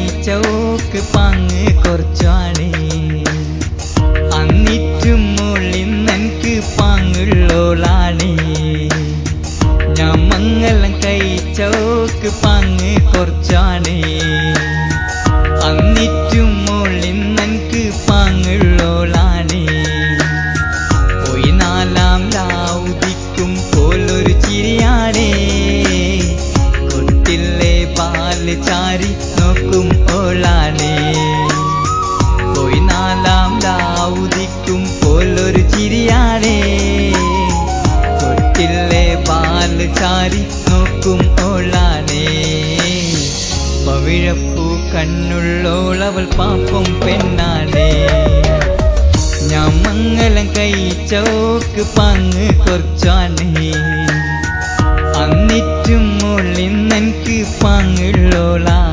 കഴിച്ചോക്ക് പാങ്ങ് കുറച്ചാണ്. അന്നിറ്റും മോളിന്നെനിക്ക് പാങ്ങുള്ളോളാണ്. ഞാൻ മംഗലം കഴിച്ചോക്ക് പാങ്ങ് കുറച്ചാണ്. അന്നിറ്റും മോളിന്നെനിക്ക് പാങ്ങുള്ളോളാണ്. പോയി നാലാം രാവുദിക്കും പോലൊരു ചിരിയാണേ. കൊട്ടില്ലേ പാല് ചാരി നോക്കും ഓളാണേ. പോയി നാലാം രാവുദിക്കും പോലൊരു ചിരിയാണേ. കൊട്ടില്ലേ പാല് ചാരി നോക്കും ഓളാണേ. പവിഴപ്പൂ കണ്ണുള്ളോളവൾ പാപ്പം പെണ്ണാണേ. ഞാൻ മംഗലം കഴിച്ചോക്ക് പാങ്ങ് കുറച്ചാണ്. അന്നിറ്റും മോളിന്നെനിക്ക് പാങ്ങുള്ളോളാണ്.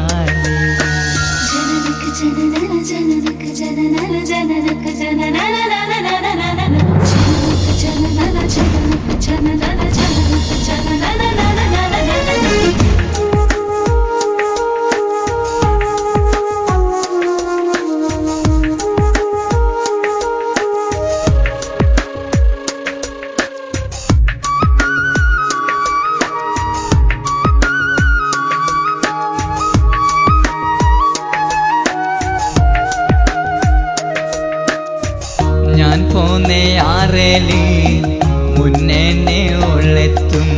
ഞാൻ പോന്നേ ആറേല് മുന്നേ ഓളെത്തും.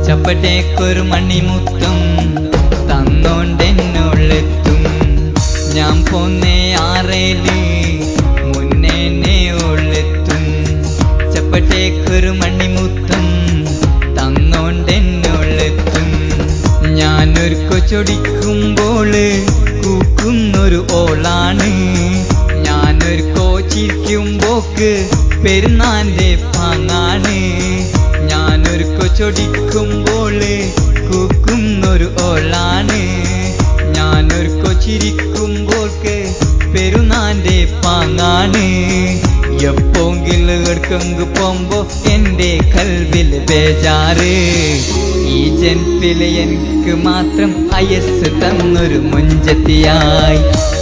ചപ്പട്ടേക്കൊരു മണിമുത്തും തന്നോണ്ടെന്നോളെത്തും. ഞാൻ പോന്നേ ആറേല് മുന്നേ ഓളെത്തും. ചപ്പട്ടേക്കൊരു മണിമുത്തും തന്നോണ്ടെന്നോളെത്തും. ഞാനൊരു കൊച്ചൊടിക്കുമ്പോള് കൂക്കുന്നൊരു ഓളാണ്. ഞാനൊരു കോച്ചിരിക്കുമ്പോക്ക് പെരുന്നാന്റെ പാങ്ങാണ്. ഞാനൊരു കൊച്ചൊടിക്കുമ്പോള് കൂക്കുന്നൊരു ഓളാണ്. ഞാനൊരു കൊച്ചിരിക്കുമ്പോൾക്ക് പെരുന്നാന്റെ പാങ്ങാണ്. എപ്പോങ്കിലും എടുക്കങ്ക് പോകുമ്പോ എന്റെ കൽവില് ബേജാറ്. ഈ ജന്മത്തില് എനിക്ക് മാത്രം അയസ് തന്നൊരു മുഞ്ചത്തിയായി.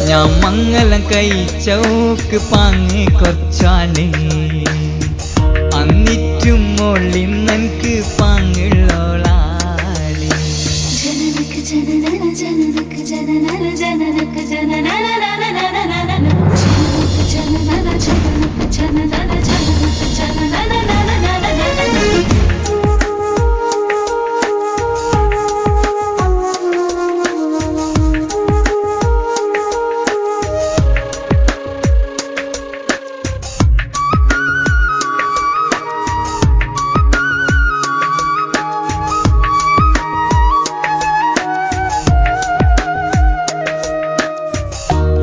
ഞാൻ മംഗലം കഴിച്ചോക്ക് പാങ്ങ് കുറച്ചാണ്. അന്നിറ്റും മോളിന്നെനിക്ക് പാങ്ങുള്ളോളാണ്.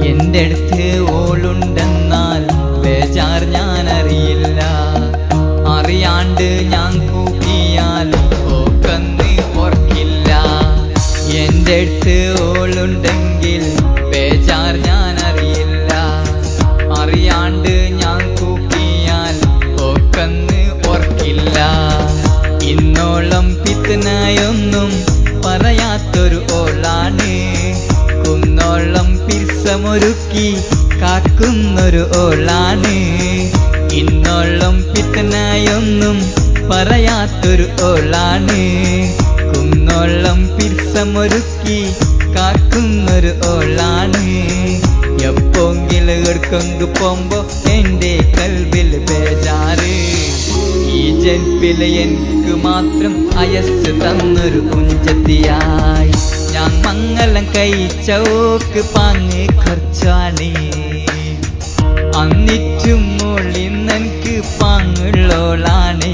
എന്റെ അടുത്ത് ഓളുണ്ടെന്നാൽ ബേജാർ ഞാൻ അറിയില്ല. അറിയാണ്ട് ഞാൻ കൂട്ടിയാൽ ഓക്കന്ന് ഓർക്കില്ല. എന്റെ അടുത്ത് ഓളുണ്ടെങ്കിൽ ബേജാർ ഞാൻ അറിയില്ല. അറിയാണ്ട് ഞാൻ കൂട്ടിയാൽ ഓക്കന്ന് ഓർക്കില്ല. ഇന്നോളം പിത്തനായൊന്നും പറയാത്തൊരു ഓളാണ്. കുന്നോളം പിർസമൊരുക്കി കാക്കുന്നൊരു ഓളാണ്. ഇന്നോളം പിത്തനായൊന്നും പറയാത്തൊരു ഓളാണ്. കുന്നോളം പിർസമൊരുക്കി കാക്കുന്നൊരു ഓളാണ്. എപ്പോങ്കിലും എടുക്കങ്ക് പോകുമ്പോ എന്റെ കൽവില് ബേജാറ്. ഈ ജന്മത്തില് എനിക്ക് മാത്രം അയസ് തന്നൊരു കുഞ്ചത്തിയായി. ഞാൻ മംഗലം കഴിച്ചോക്ക് പാങ്ങ് കുറച്ചാണ്. അന്നിറ്റും മോളിന്നെനിക്ക് പാങ്ങുള്ളോളാണ്.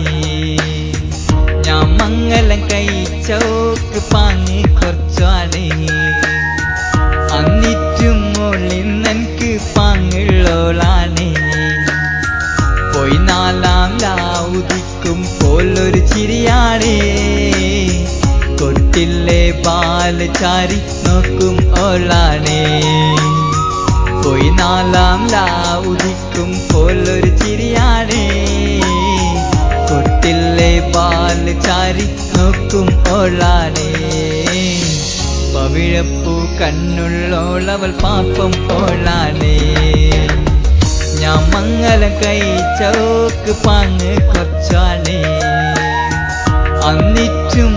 ഞാൻ മംഗലം കഴിച്ചോക്ക് പാങ്ങ് കുറച്ചാണ്. അന്നിറ്റും മോളിന്നെനിക്ക് പാങ്ങുള്ളോളാണ്. പോയി നാലാം രാവുദിക്കും പോലൊരു ചിരിയാണേ. കൊട്ടില്ലേ പാല് ചാരി നോക്കും ഓളാണേ. പോയി നാലാം രാവുദിക്കും പോലൊരു ചിരിയാണേ. കൊട്ടില്ലേ പാല് ചാരി നോക്കും ഓളാണേ. പവിഴ പിഴപ്പു കണ്ണുള്ളോളവൾ പാപ്പം പോളാണേ ഞാൻ മംഗലം കഴിച്ചോക്ക് പാങ്ങ് കൊച്ചാണേ അന്നിറ്റും